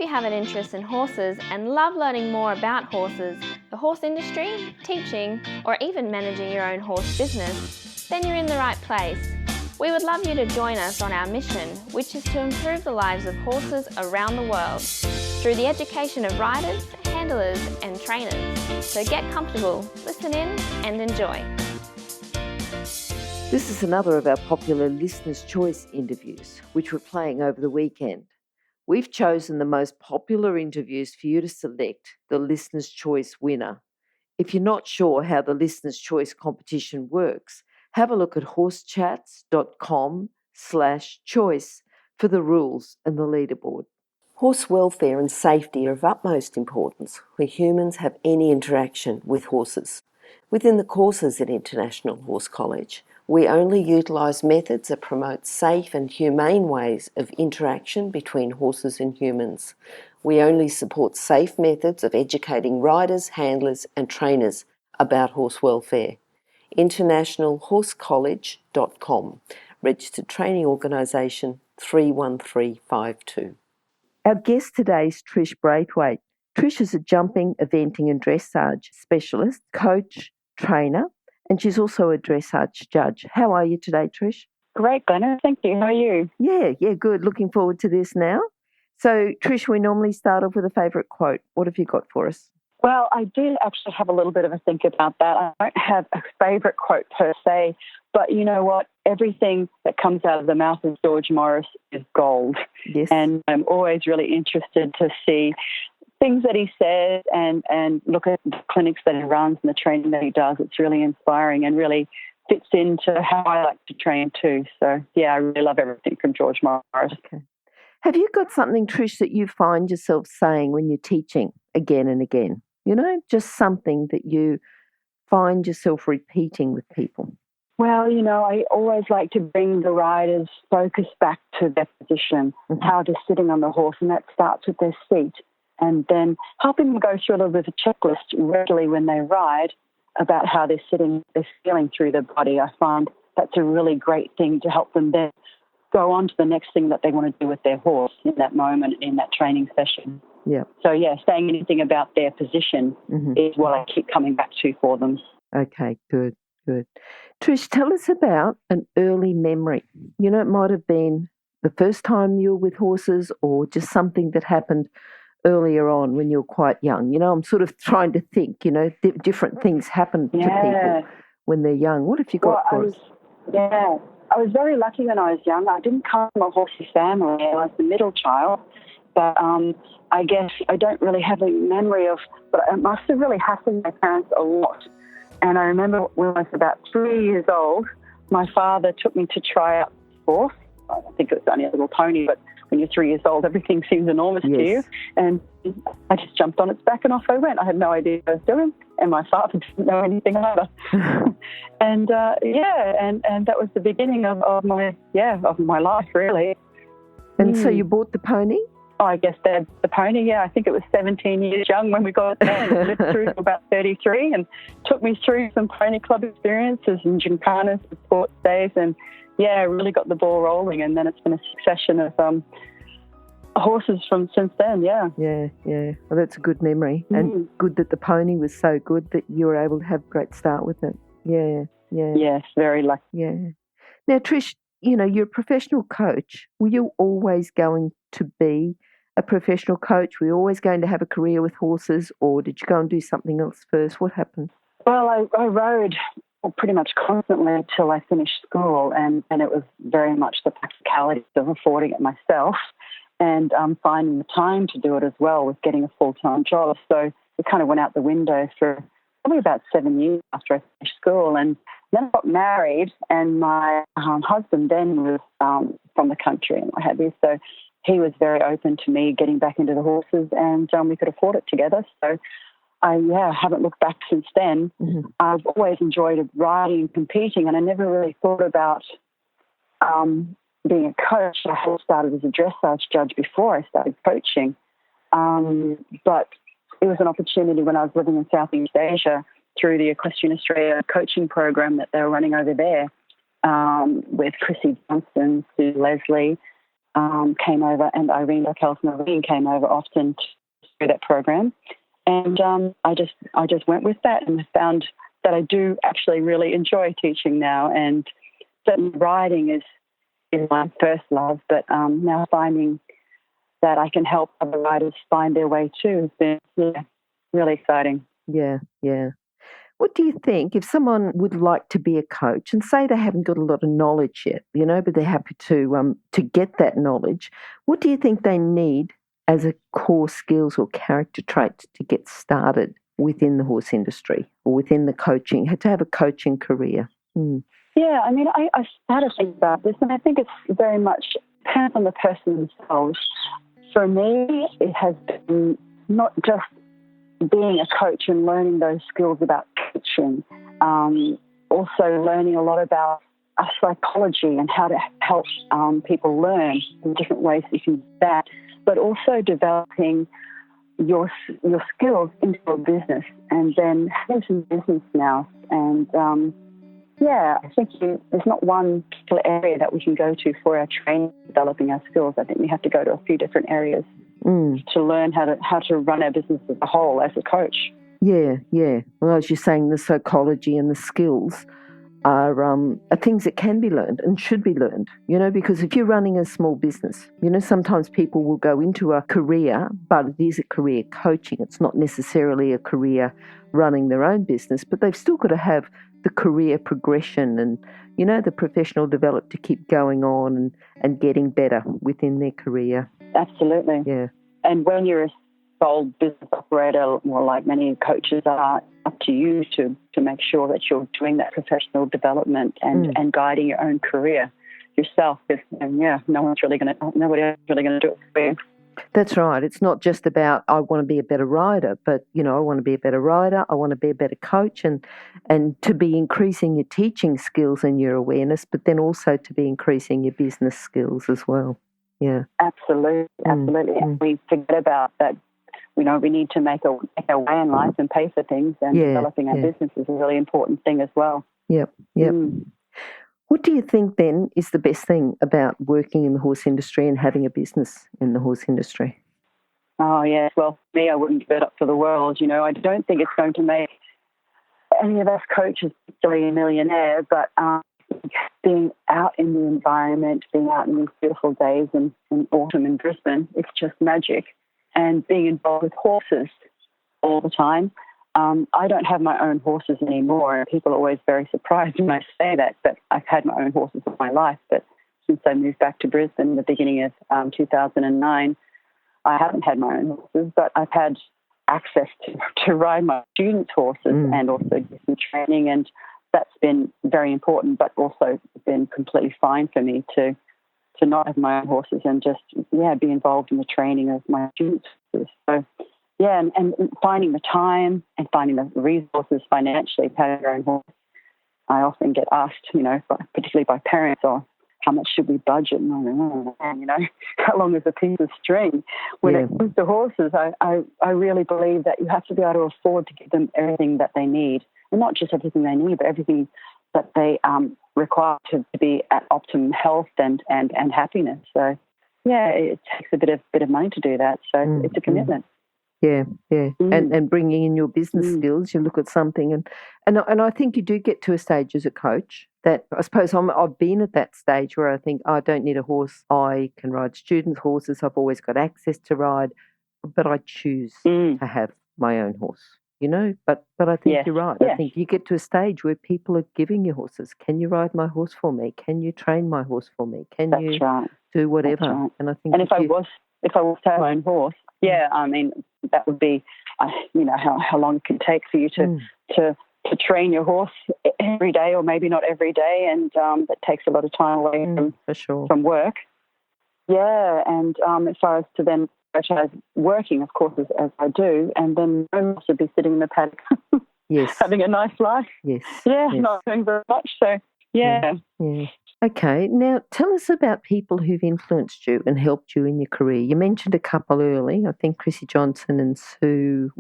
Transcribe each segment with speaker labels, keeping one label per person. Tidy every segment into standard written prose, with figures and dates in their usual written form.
Speaker 1: you have an interest in horses and love learning more about horses, the horse industry, teaching, or even managing your own horse business, then you're in the right place. We would love you to join us on our mission, which is to improve the lives of horses around the world through the education of riders, handlers, and trainers. So get comfortable, listen in, and enjoy.
Speaker 2: This is another of our popular Listener's Choice interviews, which we're playing over the weekend. We've chosen the most popular interviews for you to select the Listener's Choice winner. If you're not sure how the Listener's Choice competition works, have a look at horsechats.com/choice for the rules and the leaderboard. Horse welfare and safety are of utmost importance where humans have any interaction with horses. Within the courses at International Horse College, we only utilise methods that promote safe and humane ways of interaction between horses and humans. We only support safe methods of educating riders, handlers and trainers about horse welfare. internationalhorsecollege.com, registered training organisation 31352. Our guest today is Trish Braithwaite. Trish is a jumping, eventing and dressage specialist, coach, trainer, and she's also a dressage judge. How are you today, Trish?
Speaker 3: Great, Glenys. Thank you. How are you?
Speaker 2: Yeah, good. Looking forward to this now. So, Trish, we normally start off with a favourite quote. What have you got for us?
Speaker 3: Well, I did actually have a little bit of a think about that. I don't have a favourite quote per se, but you know what? Everything that comes out of the mouth of George Morris is gold.
Speaker 2: Yes.
Speaker 3: And I'm always really interested to see things that he says and look at the clinics that he runs and the training that he does. It's really inspiring and really fits into how I like to train too. So, yeah, I really love everything from George Morris.
Speaker 2: Okay. Have you got something, Trish, that you find yourself saying when you're teaching again and again? You know, just something that you find yourself repeating with people.
Speaker 3: Well, you know, I always like to bring the rider's focus back to their position, how they're sitting on the horse, and that starts with their seat. And then helping them go through a little bit of a checklist regularly when they ride about how they're sitting, they're feeling through their body. I find that's a really great thing to help them then go on to the next thing that they want to do with their horse in that moment, in that training session.
Speaker 2: Yeah.
Speaker 3: So, yeah, saying anything about their position is what I keep coming back to for them.
Speaker 2: Okay, good. Trish, tell us about an early memory. You know, it might have been the first time you were with horses or just something that happened earlier on when you were quite young. You know, I'm sort of trying to think, you know, different things happen to people when they're young. What have you got for us?
Speaker 3: I was very lucky when I was young. I didn't come from a horsey family. I was the middle child. But I guess I don't really have a memory of, but I must have really hassled my parents a lot. And I remember when I was about 3 years old, my father took me to try out sports. I think it was only a little pony, but when you're 3 years old, everything seems enormous to you. And I just jumped on its back and off I went. I had no idea what I was doing, and my father didn't know anything either. and that was the beginning of my life, really.
Speaker 2: And so you bought the pony?
Speaker 3: I guess the pony, I think it was 17 years young when we got it there. And lived through to about 33 and took me through some pony club experiences and gymkhanas and sports days. And, really got the ball rolling. And then it's been a succession of horses from since then, Yeah.
Speaker 2: Well, that's a good memory. And good that the pony was so good that you were able to have a great start with it. Yeah.
Speaker 3: Yes, very lucky.
Speaker 2: Yeah. Now, Trish, you know, you're a professional coach. Were you always going to be a professional coach? Were you always going to have a career with horses, or did you go and do something else first? What happened?
Speaker 3: Well, I rode pretty much constantly until I finished school, and it was very much the practicalities of affording it myself and finding the time to do it as well with getting a full-time job. So it kind of went out the window for probably about 7 years after I finished school. And then I got married, and my husband then was from the country and what have you. So he was very open to me getting back into the horses, and we could afford it together. So I haven't looked back since then. I've always enjoyed riding and competing, and I never really thought about being a coach. I had started as a dressage judge before I started coaching. But it was an opportunity when I was living in Southeast Asia through the Equestrian Australia coaching program that they were running over there with Chrissy Johnson, Sue Leslie, came over, and Irene Marine came over often to that program. And I just went with that and found that I do actually really enjoy teaching now. And certainly writing is my first love, but now finding that I can help other writers find their way too has been really exciting.
Speaker 2: Yeah, yeah. What do you think if someone would like to be a coach and say they haven't got a lot of knowledge yet, but they're happy to get that knowledge? What do you think they need as a core skills or character traits to get started within the horse industry or within the coaching, to have a coaching career?
Speaker 3: Yeah, I mean, I started to think about this, and I think it's very much depends on the person themselves. For me, it has been not just being a coach and learning those skills about coaching, also learning a lot about psychology and how to help people learn in different ways you can do that, but also developing your skills into a business and then having some business now. And I think there's not one particular area that we can go to for our training, developing our skills. I think we have to go to a few different areas to learn how to run our business as a whole as a coach.
Speaker 2: Yeah, yeah. Well, as you're saying, the psychology and the skills are things that can be learned and should be learned, because if you're running a small business, sometimes people will go into a career, but it is a career coaching. It's not necessarily a career running their own business, but they've still got to have the career progression and, the professional development to keep going on and getting better within their career.
Speaker 3: Absolutely.
Speaker 2: Yeah.
Speaker 3: And when you're a sole business operator, or like many coaches are, up to you to make sure that you're doing that professional development and guiding your own career yourself. Because nobody else is really going to do it for you.
Speaker 2: That's right. It's not just about I want to be a better rider, but I want to be a better rider. I want to be a better coach, and to be increasing your teaching skills and your awareness, but then also to be increasing your business skills as well. Yeah,
Speaker 3: absolutely. And we forget about that. We need to make our way in life and pay for things, and developing our business is a really important thing as well.
Speaker 2: Yep. What do you think then is the best thing about working in the horse industry and having a business in the horse industry?
Speaker 3: Oh, yeah. Well, for me, I wouldn't give it up for the world. I don't think it's going to make any of us coaches particularly a millionaire, but being out in the environment, being out in these beautiful days in autumn in Brisbane, it's just magic. And being involved with horses all the time. I don't have my own horses anymore. People are always very surprised when I say that, but I've had my own horses all my life. But since I moved back to Brisbane in the beginning of 2009, I haven't had my own horses, but I've had access to ride my students' horses and also do some training, and that's been very important, but also been completely fine for me to not have my own horses and just, be involved in the training of my students. So, and finding the time and finding the resources financially to have your own horse. I often get asked, particularly by parents, how much should we budget? And I don't know, how long is a piece of string? When it comes to horses, I really believe that you have to be able to afford to give them everything that they need. And not just everything they need, but everything that they require to be at optimum health and happiness. So, it takes a bit of money to do that. So it's a commitment.
Speaker 2: Yeah. And bringing in your business skills, you look at something, and I think you do get to a stage as a coach that I suppose I've been at that stage where I think I don't need a horse. I can ride students' horses. I've always got access to ride, but I choose to have my own horse. But I think you're right. I think you get to a stage where people are giving you horses. Can you ride my horse for me? Can you train my horse for me? Can you do whatever? That's right. And I think,
Speaker 3: if I was to have my own horse, I mean that would be, how long it can take for you to train your horse every day, or maybe not every day, and that takes a lot of time away from work. Yeah, and as far as to then working, of course, as I do, and then also be sitting in the paddock, having a nice life. Not doing very much. So, yeah.
Speaker 2: Okay, now tell us about people who've influenced you and helped you in your career. You mentioned a couple early, I think Chrissy Johnson and Sue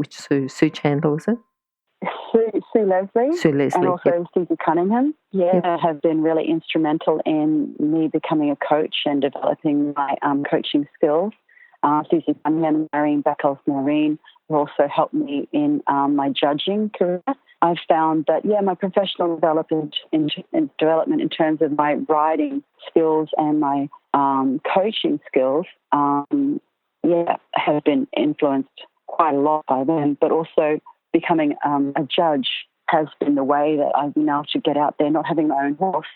Speaker 2: Chandler, was it?
Speaker 3: Sue Leslie.
Speaker 2: Sue Leslie.
Speaker 3: And also
Speaker 2: yep.
Speaker 3: Susie Cunningham, have been really instrumental in me becoming a coach and developing my coaching skills. Susie Cunningham, Marion Beckles-Marine have also helped me in my judging career. I've found that, my professional development in terms of my writing skills and my coaching skills, have been influenced quite a lot by them, but also becoming a judge has been the way that I've been able to get out there, not having my own horse,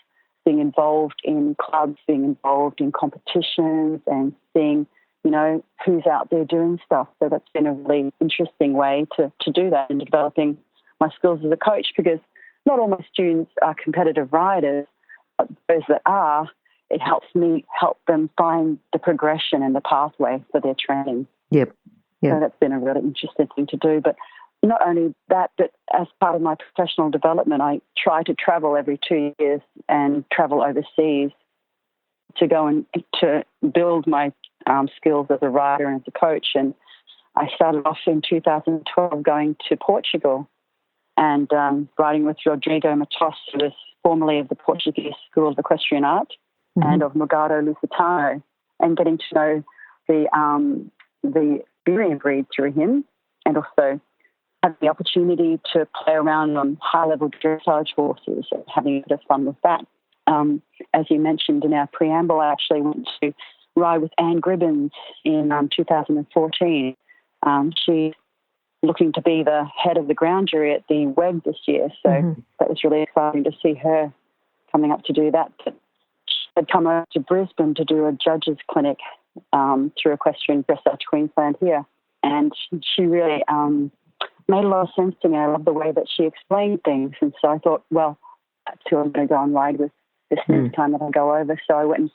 Speaker 3: being involved in clubs, being involved in competitions and seeing, who's out there doing stuff. So that's been a really interesting way to do that and developing my skills as a coach, because not all my students are competitive riders, but those that are, it helps me help them find the progression and the pathway for their training.
Speaker 2: Yep.
Speaker 3: So that's been a really interesting thing to do. But not only that, but as part of my professional development, I try to travel every 2 years and travel overseas to go and to build my skills as a rider and as a coach. And I started off in 2012 going to Portugal and riding with Rodrigo Matos, who was formerly of the Portuguese School of Equestrian Art, and of Morgado Lusitano, and getting to know the Iberian breed through him, and also had the opportunity to play around on high-level dressage horses and having a bit of fun with that. As you mentioned in our preamble, I actually went to ride with Anne Gribbons in 2014. She's looking to be the head of the ground jury at the WEG this year, so that was really exciting to see her coming up to do that. But she had come over to Brisbane to do a judges clinic through Equestrian Dressage Queensland here, and she really made a lot of sense to me. I love the way that she explained things, and so I thought, well, that's who I'm going to go and ride with this next time that I go over. So I went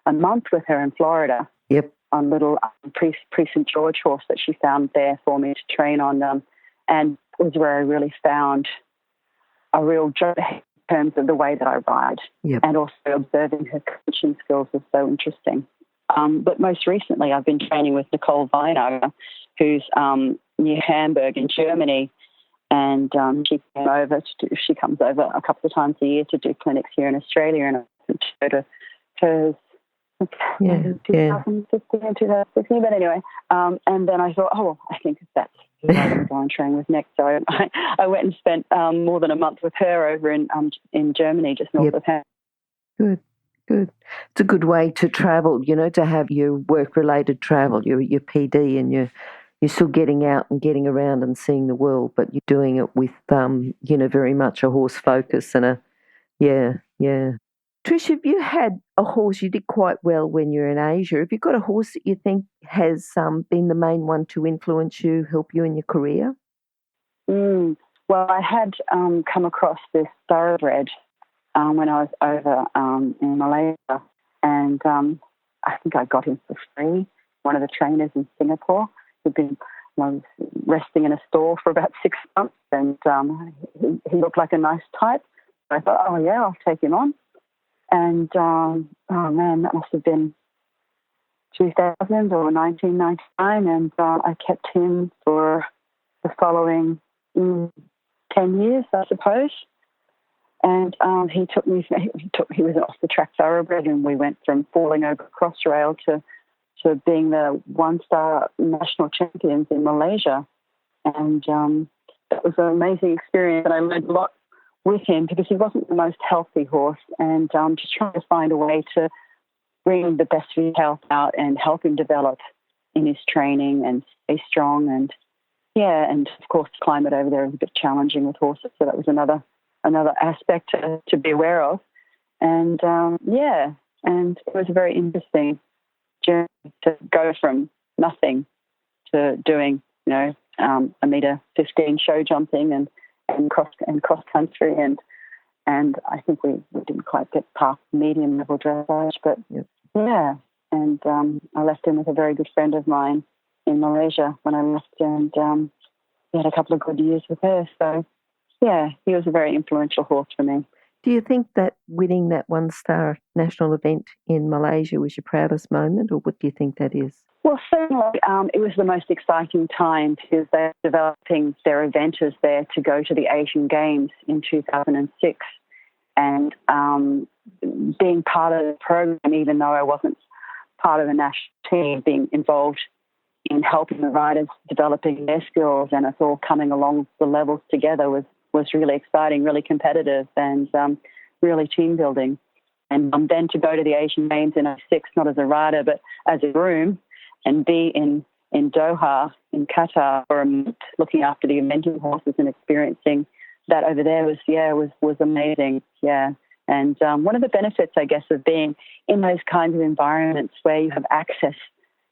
Speaker 3: a month with her in Florida.
Speaker 2: Yep.
Speaker 3: On little Pre-St. George horse that she found there for me to train on, and it was where I really found a real joy in terms of the way that I ride.
Speaker 2: Yep.
Speaker 3: And also observing her coaching skills was so interesting. But most recently I've been training with Nicole Weinager, who's near Hamburg in Germany, and she comes over a couple of times a year to do clinics here in Australia, and I go to hers 2015 and 2016, but anyway, and then I thought, I think that's who I'm going to go and train with next. So I went and spent more than a month with her over in Germany, just north of her.
Speaker 2: Good. It's a good way to travel, to have your work-related travel, your PD, and you're still getting out and getting around and seeing the world, but you're doing it with, very much a horse focus and Trish, have you had a horse, you did quite well when you're in Asia, have you got a horse that you think has been the main one to influence you, help you in your career?
Speaker 3: Well, I had come across this thoroughbred when I was over in Malaysia, and I think I got him for free. One of the trainers in Singapore who'd been resting in a stall for about 6 months, and he looked like a nice type. So I thought, I'll take him on. And, that must have been 2000 or 1999, and I kept him for the following 10 years, I suppose. And he was an off-the-track thoroughbred, and we went from falling over crossrail to being the one-star national champions in Malaysia. And that was an amazing experience, and I learned a lot with him because he wasn't the most healthy horse, and just trying to find a way to bring the best of his health out and help him develop in his training and stay strong. And of course the climate over there is a bit challenging with horses, so that was another aspect to be aware of. And and it was a very interesting journey to go from nothing to doing a metre 15 show jumping and cross country, and I think we didn't quite get past medium level dressage, but and I left him with a very good friend of mine in Malaysia when I left, and we had a couple of good years with her. So he was a very influential horse for me.
Speaker 2: Do you think that winning that one-star national event in Malaysia was your proudest moment, or what do you think that is?
Speaker 3: Well, certainly it was the most exciting time because they're developing their eventers there to go to the Asian Games in 2006. And being part of the program, even though I wasn't part of the national team, being involved in helping the riders developing their skills and us all coming along the levels together was really exciting, really competitive, and really team building. And then to go to the Asian Games in 2006, not as a rider but as a groom, and be in Doha, in Qatar, for a month, looking after the eventing horses and experiencing that over there was amazing. Yeah. And one of the benefits, I guess, of being in those kinds of environments where you have access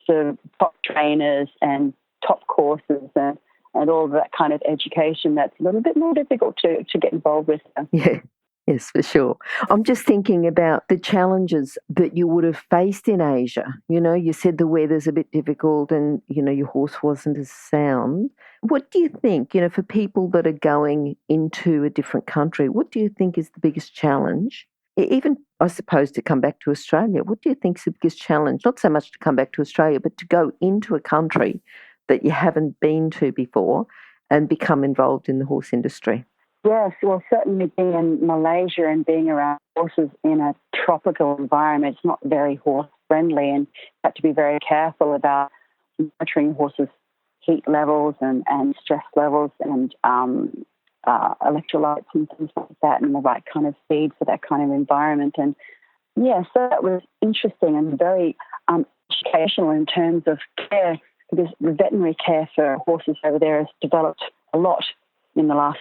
Speaker 3: to top trainers and top courses and all of that kind of education, that's a little bit more difficult to get involved with.
Speaker 2: Yeah. Yes, for sure. I'm just thinking about the challenges that you would have faced in Asia. You know, you said the weather's a bit difficult and, you know, your horse wasn't as sound. What do you think, you know, for people that are going into a different country, what do you think is the biggest challenge? Even, I suppose, to come back to Australia, what do you think is the biggest challenge? Not so much to come back to Australia, but to go into a country that you haven't been to before and become involved in the horse industry.
Speaker 3: Yes, well, certainly being in Malaysia and being around horses in a tropical environment, it's not very horse-friendly, and you have to be very careful about monitoring horses' heat levels and stress levels and electrolytes and things like that, and the right kind of feed for that kind of environment. And, yeah, so that was interesting and very educational in terms of care, because the veterinary care for horses over there has developed a lot in the last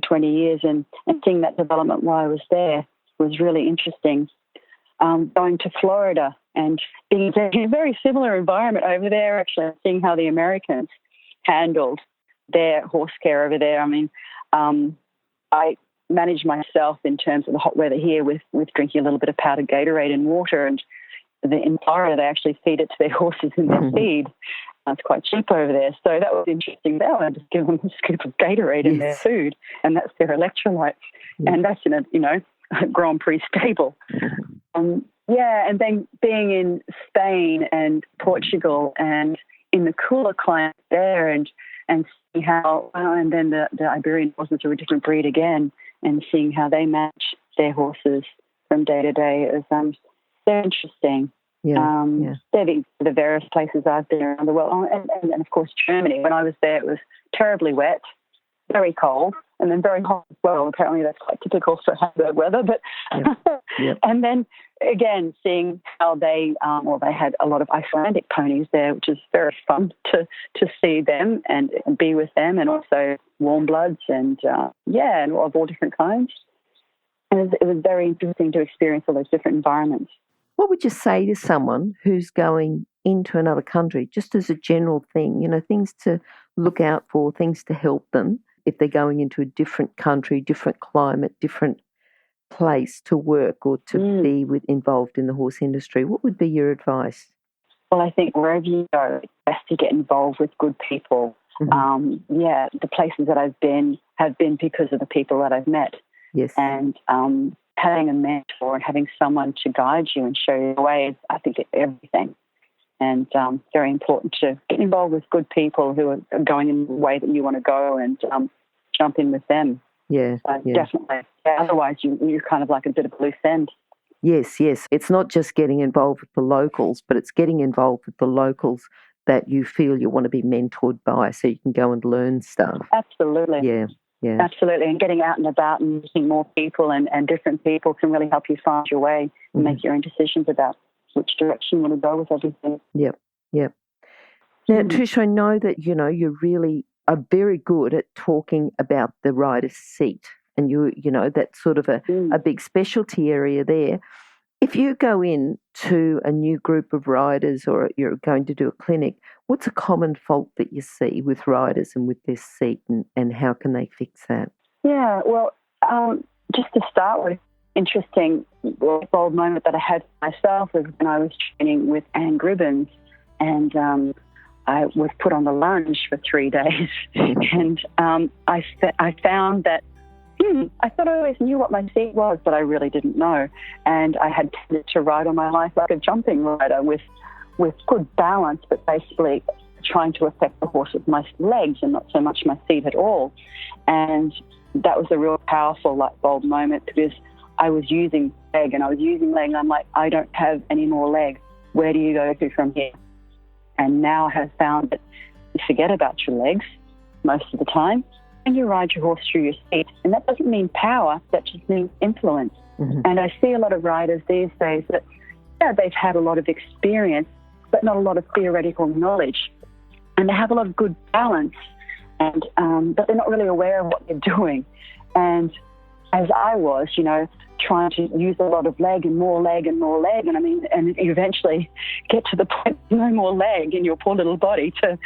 Speaker 3: 20 years, and seeing that development while I was there was really interesting. Going to Florida and being in a very similar environment over there, actually, seeing how the Americans handled their horse care over there. I mean, I managed myself in terms of the hot weather here with drinking a little bit of powdered Gatorade and water, and in Florida they actually feed it to their horses in their feed. It's quite cheap over there. So that was interesting. Now I just give them a scoop of Gatorade in their food, and that's their electrolytes. Yeah. And that's in a Grand Prix stable. And then being in Spain and Portugal and in the cooler climate there and seeing how, and then the Iberian horses are a different breed again, and seeing how they match their horses from day to day is they're interesting. They're the various places I've been around the world. And of course, Germany. When I was there, it was terribly wet, very cold, and then very hot as well. Apparently that's quite typical for Hamburg weather. But and then, again, seeing how they had a lot of Icelandic ponies there, which is very fun to see them and be with them, and also warm bloods and and of all different kinds. And it was very interesting to experience all those different environments.
Speaker 2: What would you say to someone who's going into another country, just as a general thing, you know, things to look out for, things to help them if they're going into a different country, different climate, different place to work or to be involved in the horse industry? What would be your advice?
Speaker 3: Well, I think wherever you go, it's best to get involved with good people. Mm-hmm. The places that I've been have been because of the people that I've met.
Speaker 2: Yes.
Speaker 3: And having a mentor and having someone to guide you and show you the way is, I think, it's everything. And very important to get involved with good people who are going in the way that you want to go and jump in with them. Definitely. Yeah, otherwise, you're kind of like a bit of a loose end.
Speaker 2: Yes. It's not just getting involved with the locals, but it's getting involved with the locals that you feel you want to be mentored by so you can go and learn stuff.
Speaker 3: Absolutely.
Speaker 2: Yeah.
Speaker 3: Absolutely. And getting out and about and meeting more people and different people can really help you find your way and make your own decisions about which direction you want to go with everything.
Speaker 2: Yep. Now, Trish, I know that, you know, you really are very good at talking about the rider's seat, and you know, that's sort of a big specialty area there. If you go in to a new group of riders or you're going to do a clinic, what's a common fault that you see with riders and with their seat, and how can they fix that?
Speaker 3: Yeah, well, just to start with, interesting bold moment that I had for myself was when I was training with Anne Gribbons, and I was put on the lunge for 3 days. And I found that I thought I always knew what my seat was, but I really didn't know. And I had tended to ride all my life like a jumping rider with good balance, but basically trying to affect the horse with my legs and not so much my seat at all. And that was a real powerful light bulb moment, because I was using leg and I'm like, I don't have any more legs. Where do you go to from here? And now I have found that you forget about your legs most of the time and you ride your horse through your seat. And that doesn't mean power, that just means influence. Mm-hmm. And I see a lot of riders these days that, they've had a lot of experience, but not a lot of theoretical knowledge. And they have a lot of good balance, and but they're not really aware of what they're doing. And as I was, trying to use a lot of leg and more leg and more leg, and you eventually get to the point no more leg in your poor little body to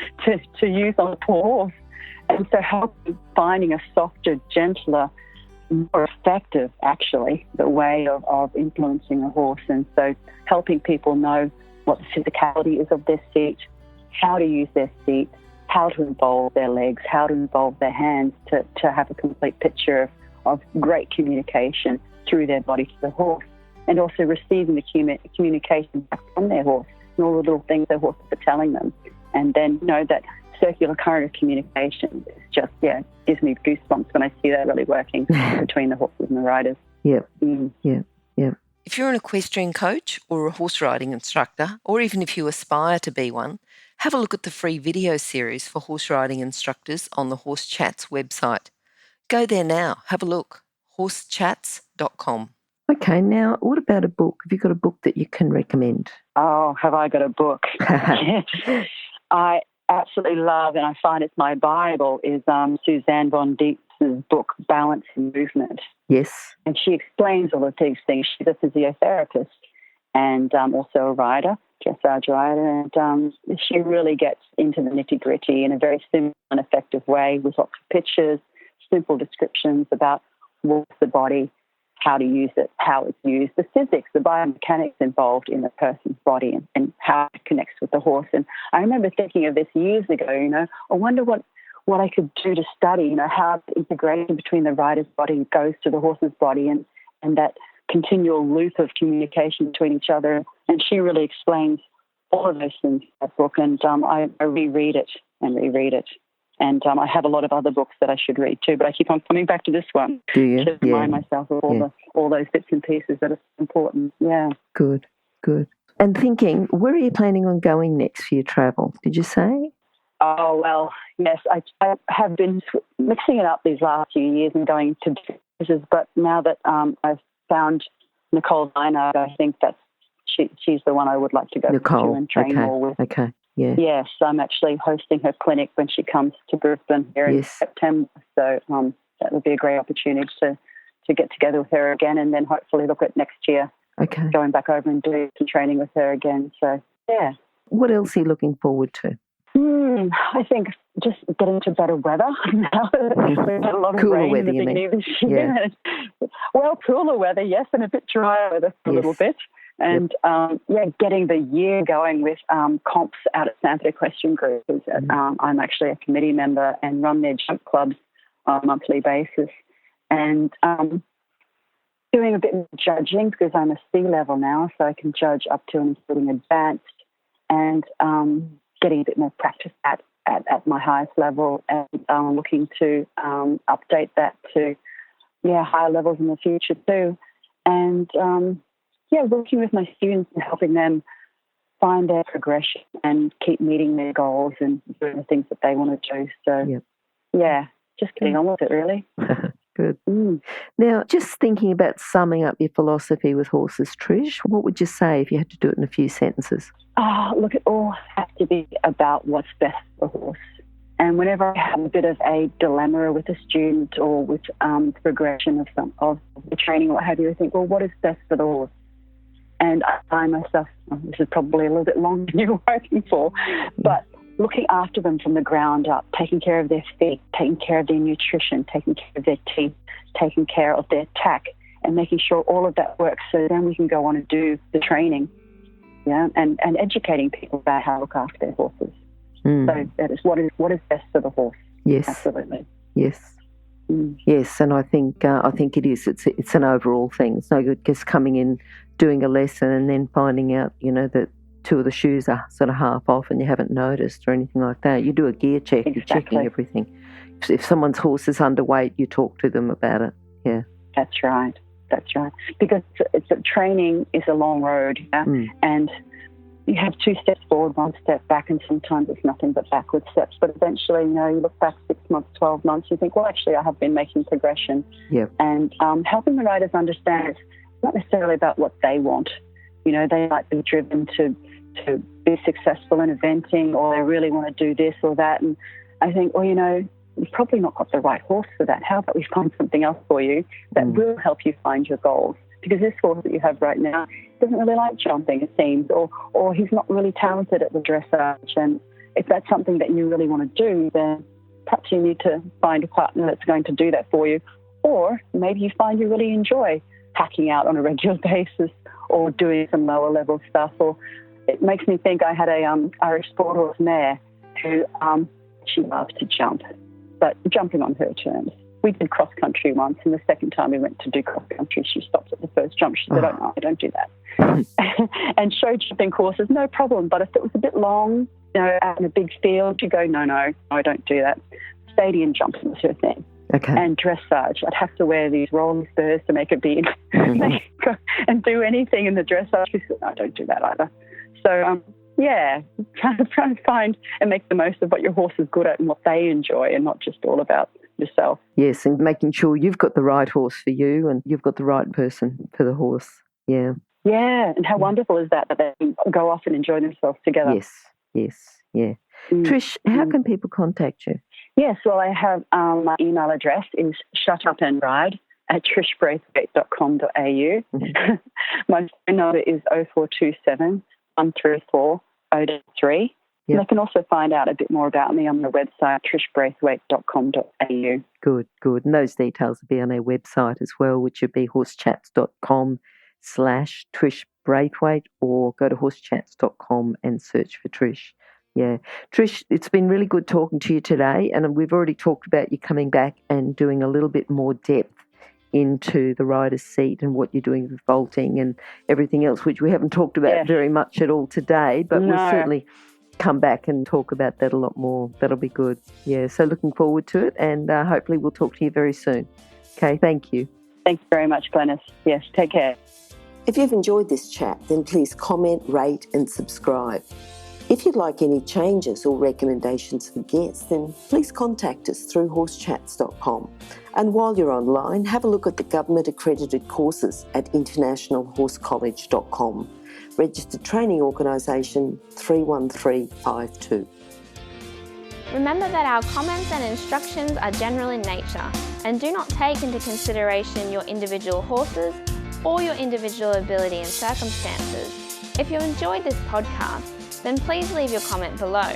Speaker 3: use on a poor horse. And so finding a softer, gentler, more effective, actually, the way of influencing a horse. And so helping people know what the physicality is of their seat, how to use their seat, how to involve their legs, how to involve their hands to have a complete picture of great communication through their body to the horse, and also receiving the communication back from their horse and all the little things their horses are telling them. And then, that circular current of communication is just, gives me goosebumps when I see that really working between the horses and the riders.
Speaker 2: Yep.
Speaker 4: If you're an equestrian coach or a horse riding instructor, or even if you aspire to be one, have a look at the free video series for horse riding instructors on the Horse Chats website. Go there now, have a look, horsechats.com.
Speaker 2: Okay, now what about a book? Have you got a book that you can recommend?
Speaker 3: Oh, have I got a book? I absolutely love, and I find it's my Bible, is Suzanne von Dietz's book, Balance and Movement.
Speaker 2: Yes.
Speaker 3: And she explains all of these things. She's a physiotherapist and also a rider, dressage rider, and she really gets into the nitty-gritty in a very simple and effective way with lots of pictures, simple descriptions about what's the body, how to use it, how it's used, the physics, the biomechanics involved in the person's body, and how it connects with the horse. And I remember thinking of this years ago, I wonder what I could do to study, how the integration between the rider's body goes to the horse's body, and that continual loop of communication between each other. And she really explains all of those things in that book, and I reread it and reread it. And I have a lot of other books that I should read too, but I keep on coming back to this one.
Speaker 2: Do you?
Speaker 3: To remind myself of all those bits and pieces that are important. Yeah.
Speaker 2: Good. And thinking, where are you planning on going next for your travel? Did you say?
Speaker 3: Oh, well, yes. I have been mixing it up these last few years and going to places, but now that I've found Nicole Weinard, I think that she's the one I would like to go to and train more with.
Speaker 2: Okay. Yeah.
Speaker 3: Yes, I'm actually hosting her clinic when she comes to Brisbane here in September. So that would be a great opportunity to get together with her again, and then hopefully look at next year going back over and doing some training with her again. So, yeah.
Speaker 2: What else are you looking forward to?
Speaker 3: I think just getting to better weather. Now we've had a lot of
Speaker 2: cooler
Speaker 3: rain
Speaker 2: weather,
Speaker 3: in the beginning of this year. Yeah. Well, cooler weather, yes, and a bit drier weather for a little bit. And, getting the year going with comps out at Sanford Equestrian Group. I'm actually a committee member and run their jump clubs on a monthly basis. And doing a bit more judging, because I'm a C level now, so I can judge up to and including advanced, and getting a bit more practice at my highest level, and looking to update that to higher levels in the future too. And working with my students and helping them find their progression and keep meeting their goals and doing the things that they want to do. So, just getting on with it, really.
Speaker 2: Good. Now, just thinking about summing up your philosophy with horses, Trish, what would you say if you had to do it in a few sentences?
Speaker 3: Look, it all has to be about what's best for the horse. And whenever I have a bit of a dilemma with a student or with progression of the training or what have you, I think, well, what is best for the horse? And I find myself, this is probably a little bit longer than you were hoping for, but looking after them from the ground up, taking care of their feet, taking care of their nutrition, taking care of their teeth, taking care of their tack, and making sure all of that works, so then we can go on and do the training, and educating people about how to look after their horses. So that is what is best for the horse.
Speaker 2: Yes.
Speaker 3: Absolutely.
Speaker 2: Yes. Yes, and I think it is. It's an overall thing. It's no good just coming in, doing a lesson, and then finding out, that 2 of the shoes are sort of half off and you haven't noticed or anything like that. You do a gear check.
Speaker 3: Exactly.
Speaker 2: You're checking everything. If someone's horse is underweight, you talk to them about it. Yeah,
Speaker 3: that's right. Because training is a long road, and you have 2 steps forward, 1 step back, and sometimes it's nothing but backward steps. But eventually, you look back 6 months, 12 months, you think, well, actually, I have been making progression.
Speaker 2: Yeah.
Speaker 3: And helping the riders understand it's not necessarily about what they want. They might be driven to be successful in eventing, or they really want to do this or that. And I think, well, you've probably not got the right horse for that. How about we find something else for you that will help you find your goals? Because this horse that you have right now doesn't really like jumping, it seems, or he's not really talented at the dressage. And if that's something that you really want to do, then perhaps you need to find a partner that's going to do that for you. Or maybe you find you really enjoy hacking out on a regular basis or doing some lower level stuff. Or it makes me think, I had a Irish sport horse mare who she loves to jump, but jumping on her terms. We did cross country once, and the second time we went to do cross country, she stopped at the first jump. She said, "Oh no, I don't do that." And show jumping courses, no problem. But if it was a bit long, out in a big field, she'd go, no, I don't do that. Stadium jumping was her thing.
Speaker 2: Okay.
Speaker 3: And dressage, I'd have to wear these rolling spurs to make it big and do anything in the dressage. She said, no, I don't do that either. So, trying to find and make the most of what your horse is good at and what they enjoy, and not just all about yourself.
Speaker 2: Yes, and making sure you've got the right horse for you and you've got the right person for the horse. Yeah.
Speaker 3: Yeah, and how wonderful is that they can go off and enjoy themselves together.
Speaker 2: Yes, yeah. Trish, how can people contact you?
Speaker 3: Yes, well, I have my email address is shutupandride@trishbraithwaite.com.au. My phone number is 0427 134 083.
Speaker 2: Yep.
Speaker 3: And they can also find out a bit more about me on the website, trishbraithwaite.com.au.
Speaker 2: Good. And those details will be on our website as well, which would be horsechats.com/Trish Braithwaite, or go to horsechats.com and search for Trish. Yeah. Trish, it's been really good talking to you today, and we've already talked about you coming back and doing a little bit more depth into the rider's seat and what you're doing with vaulting and everything else, which we haven't talked about very much at all today, but we'll certainly come back and talk about that a lot more. That'll be good. Yeah, so looking forward to it, and hopefully we'll talk to you very soon. Okay, thank you.
Speaker 3: Thanks very much, Glenys. Yes, take care.
Speaker 2: If you've enjoyed this chat, then please comment, rate and subscribe. If you'd like any changes or recommendations for guests, then please contact us through horsechats.com. And while you're online, have a look at the government-accredited courses at internationalhorsecollege.com. Registered Training Organisation 31352.
Speaker 1: Remember that our comments and instructions are general in nature and do not take into consideration your individual horses or your individual ability and circumstances. If you enjoyed this podcast, then please leave your comment below.